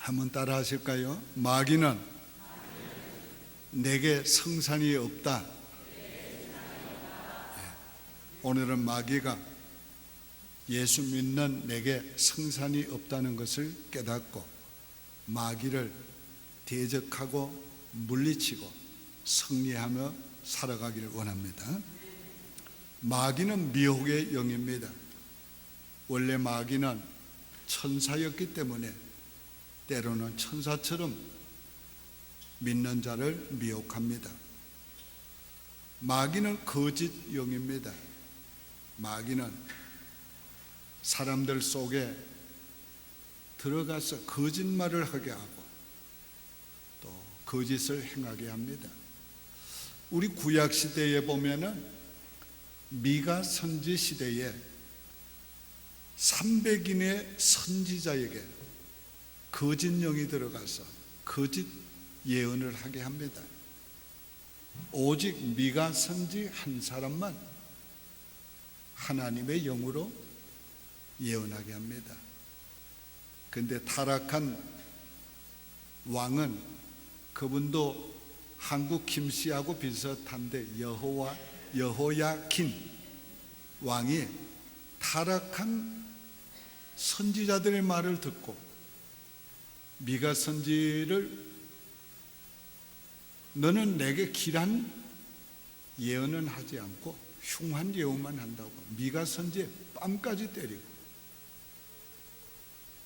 한번 따라 하실까요? 마귀는 내게 성산이 없다. 오늘은 마귀가 예수 믿는 내게 성산이 없다는 것을 깨닫고 마귀를 대적하고 물리치고 승리하며 살아가기를 원합니다. 마귀는 미혹의 영입니다. 원래 마귀는 천사였기 때문에 때로는 천사처럼 믿는 자를 미혹합니다. 마귀는 거짓 영입니다. 마귀는 사람들 속에 들어가서 거짓말을 하게 하고 또 거짓을 행하게 합니다. 우리 구약 시대에 보면은 미가 선지 시대에 300인의 선지자에게 거짓 영이 들어가서 거짓 예언을 하게 합니다. 오직 미가 선지 한 사람만 하나님의 영으로 예언하게 합니다. 그런데 타락한 왕은 그분도 한국 김씨하고 비슷한데 여호야킨 왕이 타락한 선지자들의 말을 듣고 미가 선지를 너는 내게 길한 예언은 하지 않고 흉한 예언만 한다고 미가 선지에 뺨까지 때리고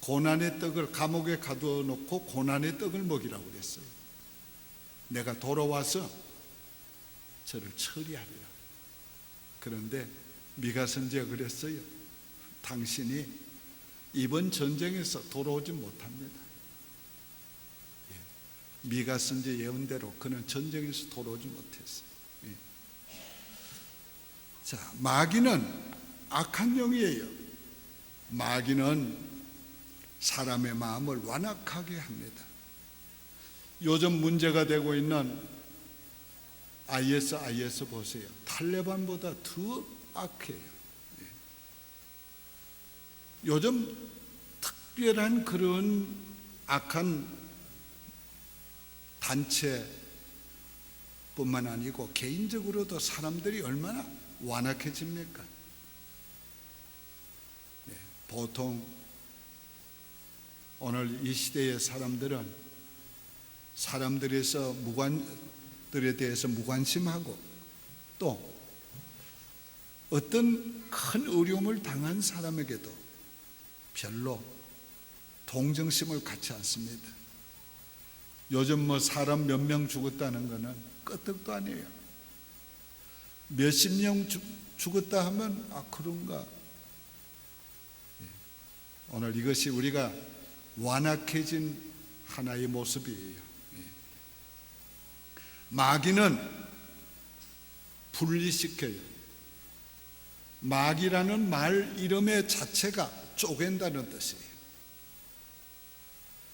고난의 떡을 감옥에 가둬놓고 고난의 떡을 먹이라고 그랬어요. 내가 돌아와서 저를 처리하리라. 그런데 미가 선지가 그랬어요. 당신이 이번 전쟁에서 돌아오지 못합니다. 미가 선지 예언대로 그는 전쟁에서 돌아오지 못했어요. 자, 마귀는 악한 영이에요. 마귀는 사람의 마음을 완악하게 합니다. 요즘 문제가 되고 있는 IS 보세요. 탈레반보다 더 악해요. 요즘 특별한 그런 악한 단체뿐만 아니고 개인적으로도 사람들이 얼마나 완악해집니까? 보통 오늘 이 시대의 사람들은 사람들에 대해서 무관심하고 또 어떤 큰 어려움을 당한 사람에게도 별로 동정심을 갖지 않습니다. 요즘 사람 몇 명 죽었다는 것은 끄떡도 아니에요. 몇십 명 죽었다 하면 그런가. 오늘 이것이 우리가 완악해진 하나의 모습이에요. 마귀는 분리시켜요. 마귀라는 말 이름의 자체가 쪼갠다는 뜻이에요.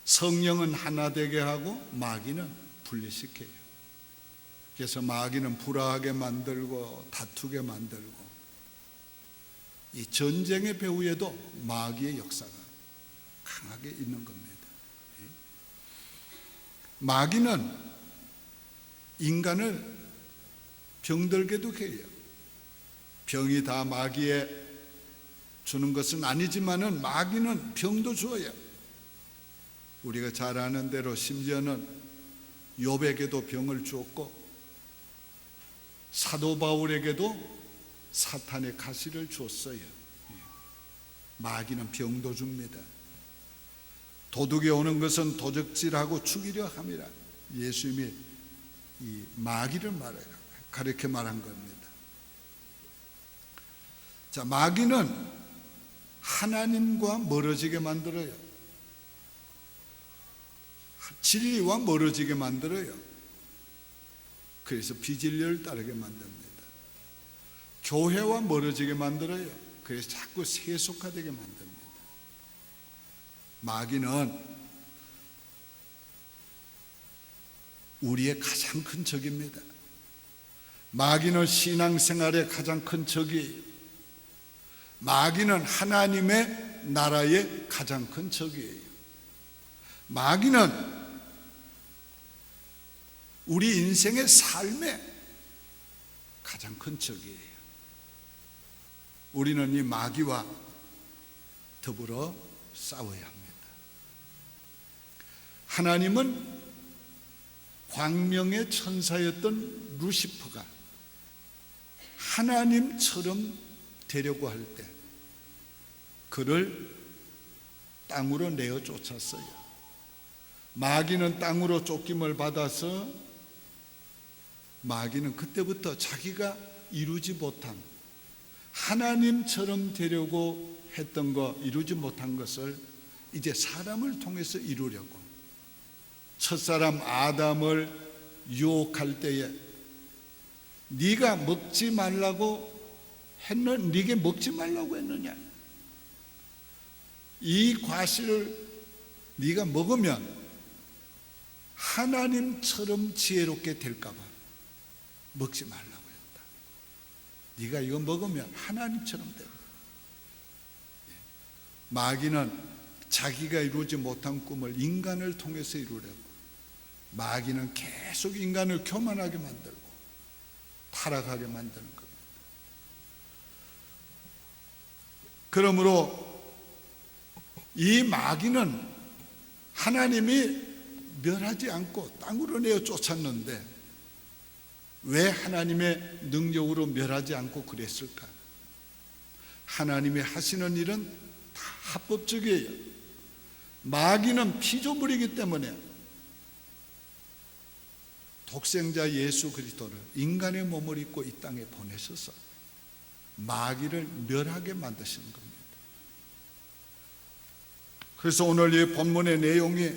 성령은 하나 되게 하고 마귀는 분리시켜요. 그래서 마귀는 불화하게 만들고 다투게 만들고 이 전쟁의 배후에도 마귀의 역사가 강하게 있는 겁니다. 마귀는 인간을 병들게도 해요. 병이 다 마귀에 주는 것은 아니지만은 마귀는 병도 줘요. 우리가 잘 아는 대로 심지어는 욥에게도 병을 주었고 사도 바울에게도 사탄의 가시를 줬어요. 마귀는 병도 줍니다. 도둑이 오는 것은 도적질하고 죽이려 함이라. 예수님이 이 마귀를 가르쳐 말한 겁니다. 자, 마귀는 하나님과 멀어지게 만들어요. 진리와 멀어지게 만들어요. 그래서 비진리를 따르게 만듭니다. 교회와 멀어지게 만들어요. 그래서 자꾸 세속화되게 만듭니다. 마귀는 우리의 가장 큰 적입니다. 마귀는 신앙생활의 가장 큰 적이에요. 마귀는 하나님의 나라의 가장 큰 적이에요. 마귀는 우리 인생의 삶의 가장 큰 적이에요. 우리는 이 마귀와 더불어 싸워야 합니다. 하나님은 광명의 천사였던 루시퍼가 하나님처럼 되려고 할 때 그를 땅으로 내어 쫓았어요. 마귀는 땅으로 쫓김을 받아서 마귀는 그때부터 자기가 이루지 못한 하나님처럼 되려고 했던 거, 이루지 못한 것을 이제 사람을 통해서 이루려고 첫사람 아담을 유혹할 때에 네가 먹지 말라고 네게 먹지 말라고 했느냐, 이 과실을 네가 먹으면 하나님처럼 지혜롭게 될까 봐 먹지 말라고 했다. 네가 이거 먹으면 하나님처럼 된다. 마귀는 자기가 이루지 못한 꿈을 인간을 통해서 이루려고, 마귀는 계속 인간을 교만하게 만들고 타락하게 만드는 겁니다. 그러므로 이 마귀는 하나님이 멸하지 않고 땅으로 내어 쫓았는데 왜 하나님의 능력으로 멸하지 않고 그랬을까? 하나님이 하시는 일은 다 합법적이에요. 마귀는 피조물이기 때문에 독생자 예수 그리스도를 인간의 몸을 입고 이 땅에 보내셔서 마귀를 멸하게 만드시는 겁니다. 그래서 오늘 이 본문의 내용이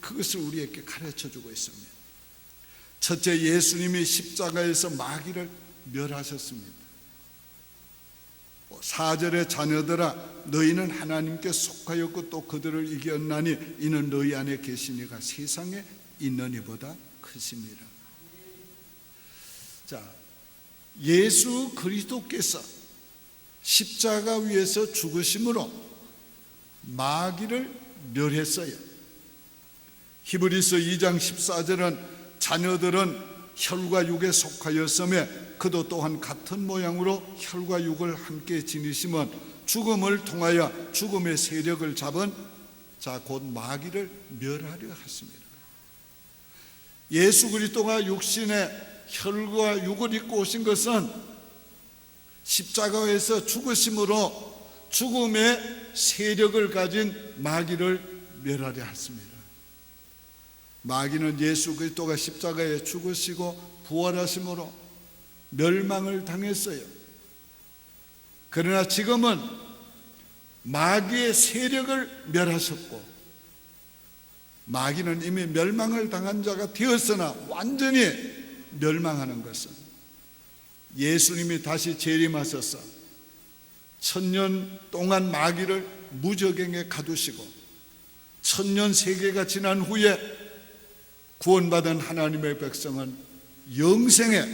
그것을 우리에게 가르쳐주고 있습니다. 첫째, 예수님이 십자가에서 마귀를 멸하셨습니다. 4절에 자녀들아 너희는 하나님께 속하였고 또 그들을 이겼나니 이는 너희 안에 계신 이가 세상에 있는 이보다 크심이라. 자, 예수 그리스도께서 십자가 위에서 죽으심으로 마귀를 멸했어요. 히브리서 2장 14절은 자녀들은 혈과 육에 속하였으며 그도 또한 같은 모양으로 혈과 육을 함께 지니심은 죽음을 통하여 죽음의 세력을 잡은 곧 마귀를 멸하려 하십니다. 예수 그리스도가 육신의 혈과 육을 입고 오신 것은 십자가에서 죽으심으로 죽음의 세력을 가진 마귀를 멸하려 했습니다. 마귀는 예수 그리스도가 십자가에 죽으시고 부활하심으로 멸망을 당했어요. 그러나 지금은 마귀의 세력을 멸하셨고 마귀는 이미 멸망을 당한 자가 되었으나 완전히 멸망하는 것은 예수님이 다시 재림하셔서 1000년 동안 마귀를 무저갱에 가두시고 1000년 세계가 지난 후에 구원받은 하나님의 백성은 영생에,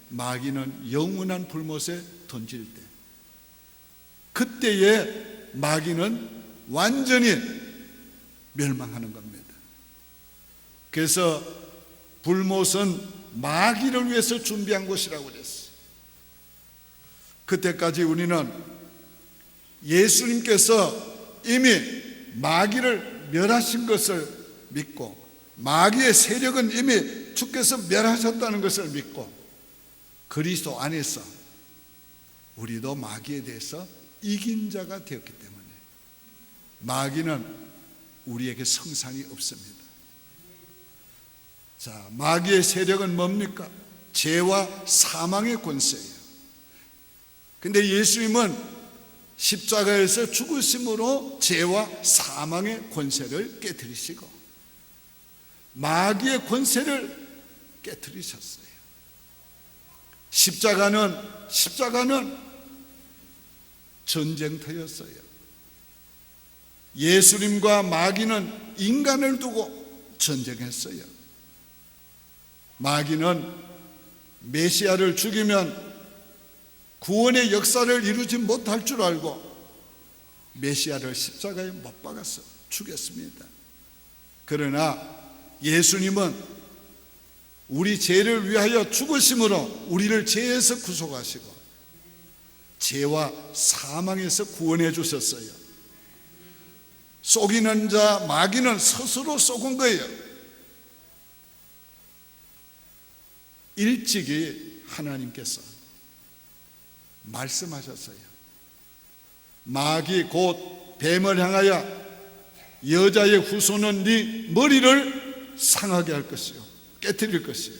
마귀는 영원한 불못에 던질 때, 그때에 마귀는 완전히 멸망하는 겁니다. 그래서 불못은 마귀를 위해서 준비한 곳이라고 그랬어요. 그때까지 우리는 예수님께서 이미 마귀를 멸하신 것을 믿고 마귀의 세력은 이미 주께서 멸하셨다는 것을 믿고 그리스도 안에서 우리도 마귀에 대해서 이긴 자가 되었기 때문에 마귀는 우리에게 성상이 없습니다. 자, 마귀의 세력은 뭡니까? 죄와 사망의 권세예요. 근데 예수님은 십자가에서 죽으심으로 죄와 사망의 권세를 깨뜨리시고 마귀의 권세를 깨뜨리셨어요. 십자가는 전쟁터였어요. 예수님과 마귀는 인간을 두고 전쟁했어요. 마귀는 메시아를 죽이면 구원의 역사를 이루지 못할 줄 알고 메시아를 십자가에 못 박아서 죽였습니다. 그러나 예수님은 우리 죄를 위하여 죽으심으로 우리를 죄에서 구속하시고 죄와 사망에서 구원해 주셨어요. 속이는 자 마귀는 스스로 속은 거예요. 일찍이 하나님께서 말씀하셨어요. 마귀 곧 뱀을 향하여 여자의 후손은 네 머리를 상하게 할 것이요 깨뜨릴 것이요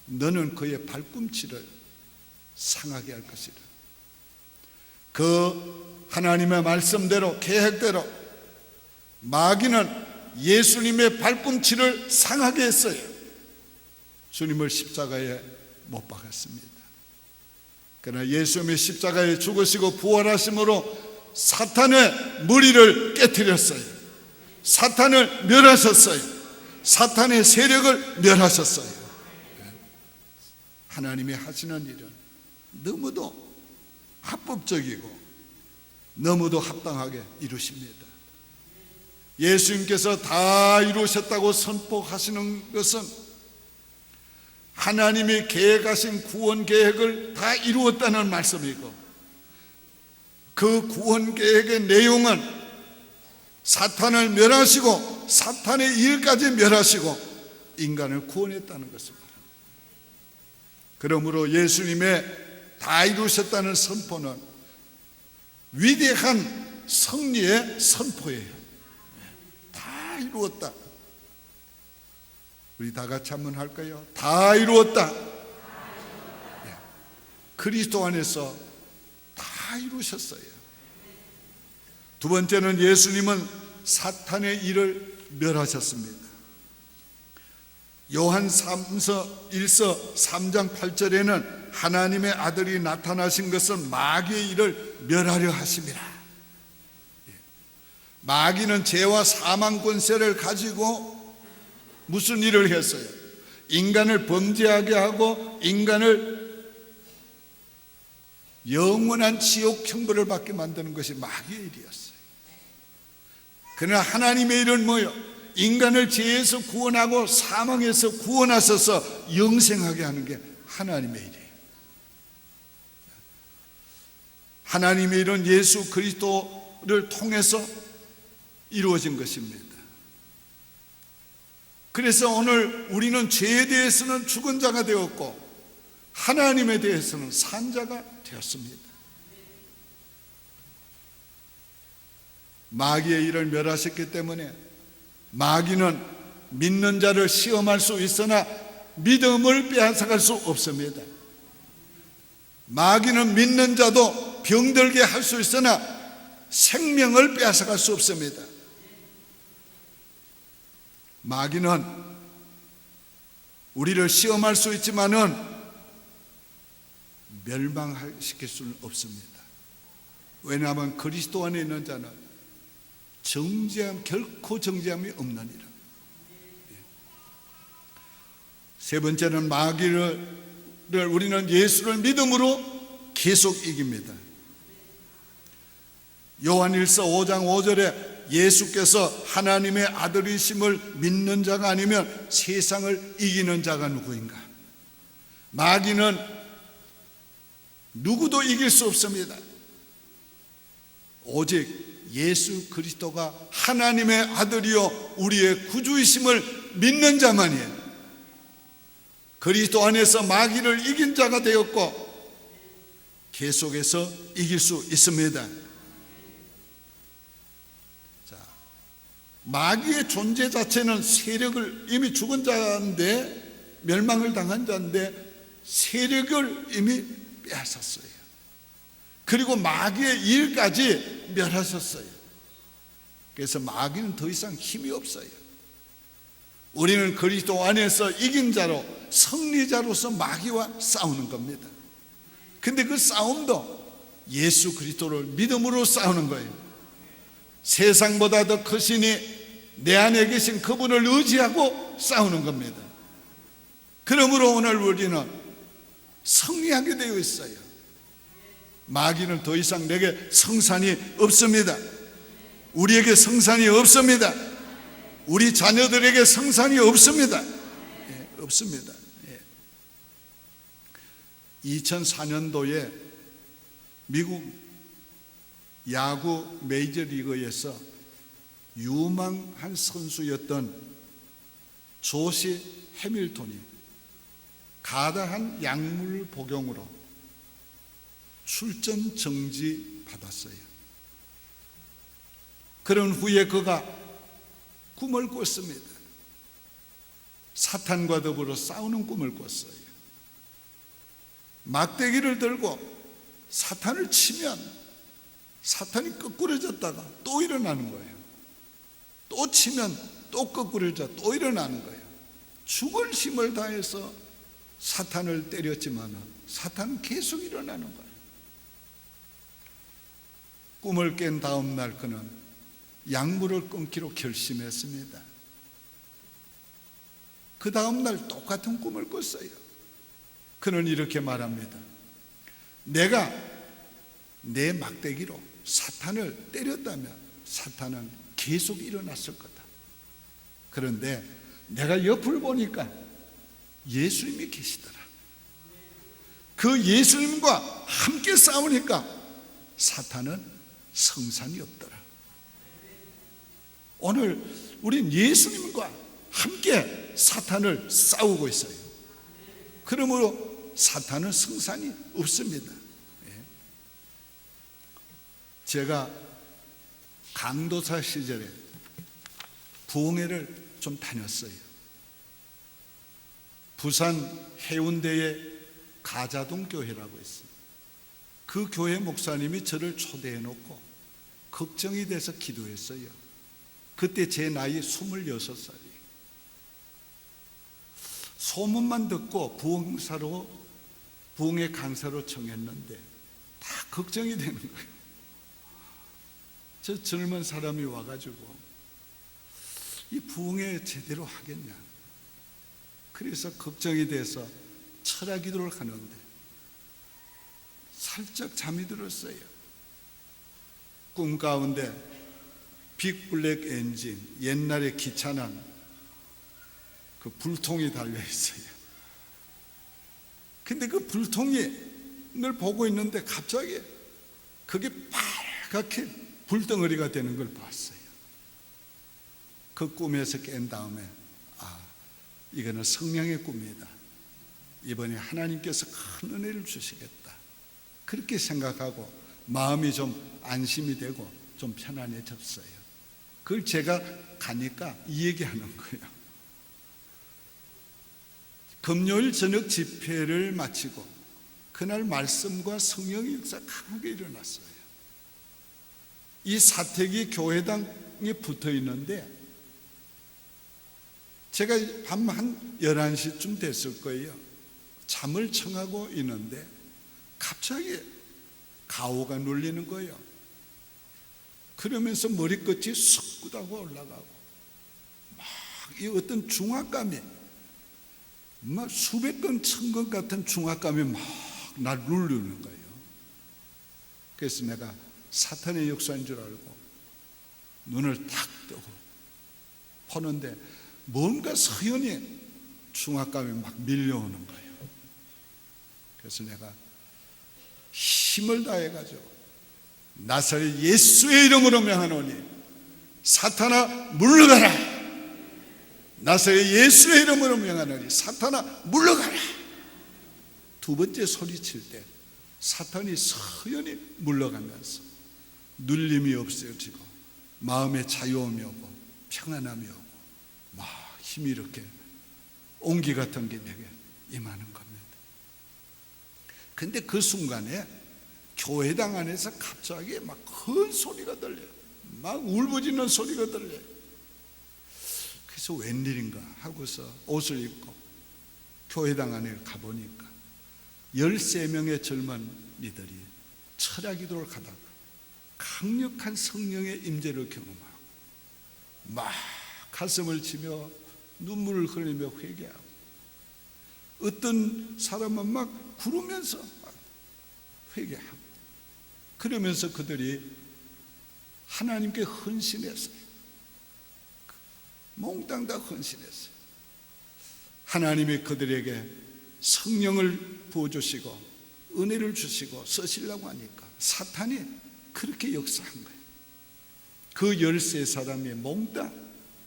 너는 그의 발꿈치를 상하게 할 것이라. 그 하나님의 말씀대로 계획대로 마귀는 예수님의 발꿈치를 상하게 했어요. 주님을 십자가에 못 박았습니다. 그러나 예수님의 십자가에 죽으시고 부활하심으로 사탄의 머리를 깨뜨렸어요. 사탄을 멸하셨어요. 사탄의 세력을 멸하셨어요. 하나님이 하시는 일은 너무도 합법적이고 너무도 합당하게 이루십니다. 예수님께서 다 이루셨다고 선포하시는 것은 하나님이 계획하신 구원 계획을 다 이루었다는 말씀이고, 그 구원 계획의 내용은 사탄을 멸하시고 사탄의 일까지 멸하시고 인간을 구원했다는 것을 말합니다. 그러므로 예수님의 다 이루셨다는 선포는 위대한 승리의 선포예요. 다 이루었다. 우리 다 같이 한번 할까요? 다 이루었다. 그리스도 안에서 다 이루셨어요. 두 번째는 예수님은 사탄의 일을 멸하셨습니다. 요한 1서 3장 8절에는 하나님의 아들이 나타나신 것은 마귀의 일을 멸하려 하심이라. 마귀는 죄와 사망 권세를 가지고 무슨 일을 했어요? 인간을 범죄하게 하고 인간을 영원한 지옥 형벌을 받게 만드는 것이 마귀의 일이었어요. 그러나 하나님의 일은 뭐예요? 인간을 죄에서 구원하고 사망에서 구원하셔서 영생하게 하는 게 하나님의 일이에요. 하나님의 일은 예수 그리스도를 통해서 이루어진 것입니다. 그래서 오늘 우리는 죄에 대해서는 죽은 자가 되었고 하나님에 대해서는 산 자가 되었습니다. 마귀의 일을 멸하셨기 때문에 마귀는 믿는 자를 시험할 수 있으나 믿음을 빼앗아갈 수 없습니다. 마귀는 믿는 자도 병들게 할 수 있으나 생명을 빼앗아갈 수 없습니다. 마귀는 우리를 시험할 수 있지만은 멸망시킬 수는 없습니다. 왜냐하면 그리스도 안에 있는 자는 결코 정죄함이 없느니라. 세 번째는 마귀를 우리는 예수를 믿음으로 계속 이깁니다. 요한일서 5장 5절에 예수께서 하나님의 아들이심을 믿는 자가 아니면 세상을 이기는 자가 누구인가? 마귀는 누구도 이길 수 없습니다. 오직 예수 그리스도가 하나님의 아들이요 우리의 구주이심을 믿는 자만이에요. 그리스도 안에서 마귀를 이긴 자가 되었고 계속해서 이길 수 있습니다. 마귀의 존재 자체는 세력을 이미 죽은 자인데 멸망을 당한 자인데 세력을 이미 빼앗았어요. 그리고 마귀의 일까지 멸하셨어요. 그래서 마귀는 더 이상 힘이 없어요. 우리는 그리스도 안에서 이긴 자로 승리자로서 마귀와 싸우는 겁니다. 근데 그 싸움도 예수 그리스도를 믿음으로 싸우는 거예요. 세상보다 더 크시니 내 안에 계신 그분을 의지하고 싸우는 겁니다. 그러므로 오늘 우리는 승리하게 되어 있어요. 마귀는 더 이상 내게 성산이 없습니다. 우리에게 성산이 없습니다. 우리 자녀들에게 성산이 없습니다. 없습니다. 2004년도에 미국 야구 메이저리그에서 유망한 선수였던 조시 해밀턴이 가다한 약물 복용으로 출전 정지 받았어요. 그런 후에 그가 꿈을 꿨습니다. 사탄과 더불어 싸우는 꿈을 꿨어요. 막대기를 들고 사탄을 치면 사탄이 거꾸러졌다가 또 일어나는 거예요. 또 치면 또 거꾸러져 또 일어나는 거예요. 죽을 힘을 다해서 사탄을 때렸지만 사탄은 계속 일어나는 거예요. 꿈을 깬 다음 날 그는 약물을 끊기로 결심했습니다. 그 다음 날 똑같은 꿈을 꿨어요. 그는 이렇게 말합니다. 내가 내 막대기로 사탄을 때렸다면 사탄은 계속 일어났을 거다. 그런데 내가 옆을 보니까 예수님이 계시더라. 그 예수님과 함께 싸우니까 사탄은 성산이 없더라. 오늘 우린 예수님과 함께 사탄을 싸우고 있어요. 그러므로 사탄은 성산이 없습니다. 제가 강도사 시절에 부흥회를 좀 다녔어요. 부산 해운대에 가자동 교회라고 있어요. 그 교회 목사님이 저를 초대해 놓고 걱정이 돼서 기도했어요. 그때 제 나이 26살이에요. 소문만 듣고 부흥회 강사로 정했는데 다 걱정이 되는 거예요. 저 젊은 사람이 와가지고 이 부흥회 제대로 하겠냐. 그래서 걱정이 돼서 철야 기도를 하는데 살짝 잠이 들었어요. 꿈 가운데 빅블랙 엔진, 옛날에 기차는 그 불통이 달려 있어요. 근데 그 불통을 보고 있는데 갑자기 그게 빨갛게 불덩어리가 되는 걸 봤어요. 그 꿈에서 깬 다음에 이거는 성령의 꿈이다. 이번에 하나님께서 큰 은혜를 주시겠다. 그렇게 생각하고 마음이 좀 안심이 되고 좀 편안해졌어요. 그걸 제가 가니까 이 얘기하는 거예요. 금요일 저녁 집회를 마치고 그날 말씀과 성령의 역사가 강하게 일어났어요. 이 사택이 교회당에 붙어 있는데 제가 밤 한 11시쯤 됐을 거예요. 잠을 청하고 있는데 갑자기 가오가 눌리는 거예요. 그러면서 머리끝이 숙하고 올라가고 막 이 어떤 중압감이 막 수백 건, 천 건 같은 중압감이 막 날 누르는 거예요. 그래서 내가 사탄의 역사인 줄 알고 눈을 탁 뜨고 보는데 뭔가 서연히 중압감이 막 밀려오는 거예요. 그래서 내가 힘을 다해가지고 나사렛 예수의 이름으로 명하노니 사탄아 물러가라. 나사렛 예수의 이름으로 명하노니 사탄아 물러가라. 두 번째 소리칠 때 사탄이 서연히 물러가면서 눌림이 없어지고 마음에 자유함이 오고 평안함이 오고 막 힘이 이렇게 온기 같은 게 내게 임하는 겁니다. 근데 그 순간에 교회당 안에서 갑자기 막 큰 소리가 들려요. 막 울부짖는 소리가 들려요. 그래서 웬일인가 하고서 옷을 입고 교회당 안에 가보니까 13명의 젊은이들이 철야 기도를 가다가 강력한 성령의 임재를 경험하고 막 가슴을 치며 눈물을 흘리며 회개하고 어떤 사람은 막 구르면서 막 회개하고 그러면서 그들이 하나님께 헌신했어요. 몽땅 다 헌신했어요. 하나님이 그들에게 성령을 부어주시고 은혜를 주시고 쓰시려고 하니까 사탄이 그렇게 역사한 거예요. 그 13사람이 몽땅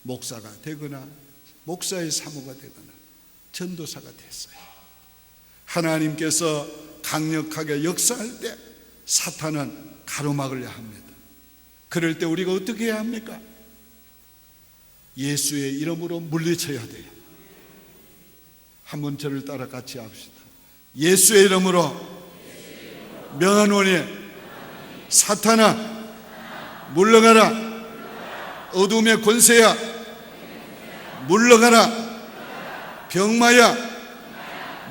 목사가 되거나 목사의 사모가 되거나 전도사가 됐어요. 하나님께서 강력하게 역사할 때 사탄은 가로막으려 합니다. 그럴 때 우리가 어떻게 해야 합니까? 예수의 이름으로 물리쳐야 돼요. 한번 저를 따라 같이 합시다. 예수의 이름으로 명하노니 사탄아 물러가라. 어둠의 권세야 물러가라. 병마야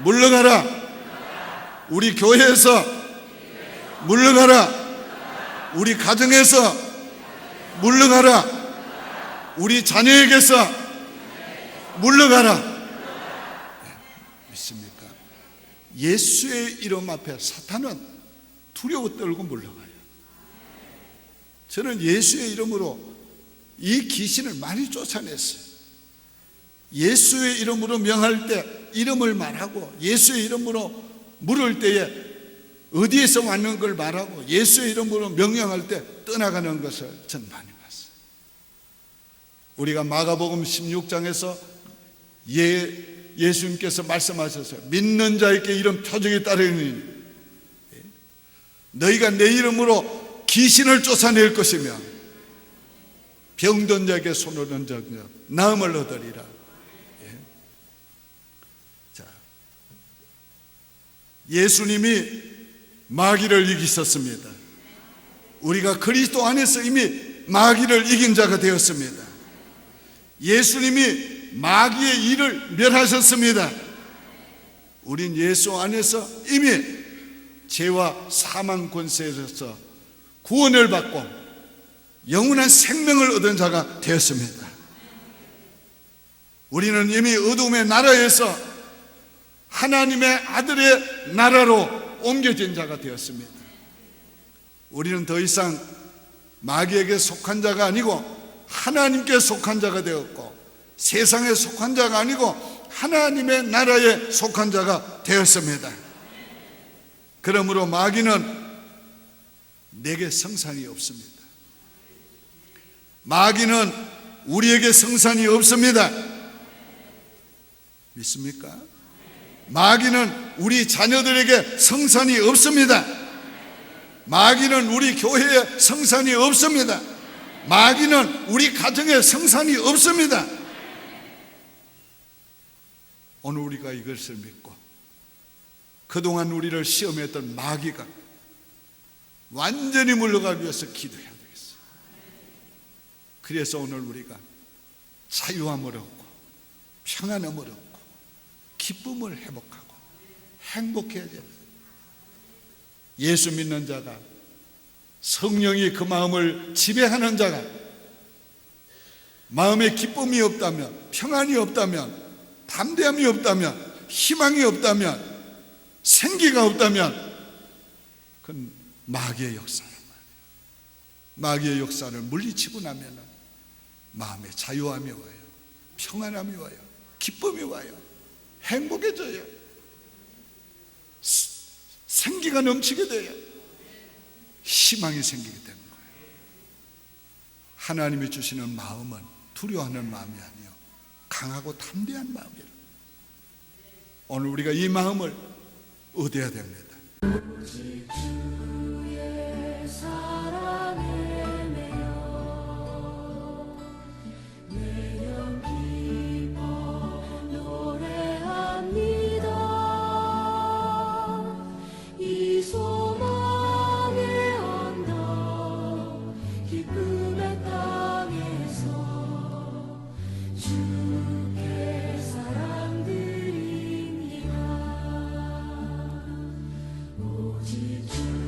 물러가라. 우리 교회에서 물러가라. 우리 가정에서 물러가라. 우리 자녀에게서 물러가라. 믿습니까? 예수의 이름 앞에 사탄은 두려워 떨고 물러가요. 저는 예수의 이름으로 이 귀신을 많이 쫓아냈어요. 예수의 이름으로 명할 때 이름을 말하고, 예수의 이름으로 물을 때에 어디에서 왔는 걸 말하고, 예수의 이름으로 명령할 때 떠나가는 것을 전 많이 봤어요. 우리가 마가복음 16장에서 예수님께서 말씀하셨어요. 믿는 자에게 이런 표적이 따르니 너희가 내 이름으로 귀신을 쫓아낼 것이며 병든 자에게 손을 얹어 나음을 얻으리라. 자, 예수님이 마귀를 이기셨습니다. 우리가 그리스도 안에서 이미 마귀를 이긴 자가 되었습니다. 예수님이 마귀의 일을 멸하셨습니다. 우린 예수 안에서 이미 죄와 사망 권세에서 구원을 받고 영원한 생명을 얻은 자가 되었습니다. 우리는 이미 어둠의 나라에서 하나님의 아들의 나라로 옮겨진 자가 되었습니다. 우리는 더 이상 마귀에게 속한 자가 아니고 하나님께 속한 자가 되었고, 세상에 속한 자가 아니고 하나님의 나라에 속한 자가 되었습니다. 그러므로 마귀는 내게 성산이 없습니다. 마귀는 우리에게 성산이 없습니다. 믿습니까? 마귀는 우리 자녀들에게 성산이 없습니다. 마귀는 우리 교회에 성산이 없습니다. 마귀는 우리 가정에 성산이 없습니다. 오늘 우리가 이것을 믿고 그동안 우리를 시험했던 마귀가 완전히 물러가기 위해서 기도해야 되겠어요. 그래서 오늘 우리가 자유함을 얻고 평안함을 얻고 기쁨을 회복하고 행복해야 돼요. 예수 믿는 자가, 성령이 그 마음을 지배하는 자가 마음에 기쁨이 없다면, 평안이 없다면, 담대함이 없다면, 희망이 없다면, 생기가 없다면 그건 마귀의 역사란 말이에요. 마귀의 역사를 물리치고 나면 마음에 자유함이 와요. 평안함이 와요. 기쁨이 와요. 행복해져요. 생기가 넘치게 돼요. 희망이 생기게 되는 거예요. 하나님이 주시는 마음은 두려워하는 마음이 아니요 강하고 담대한 마음이에요. 오늘 우리가 이 마음을 얻어야 됩니다. 오직 주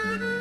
주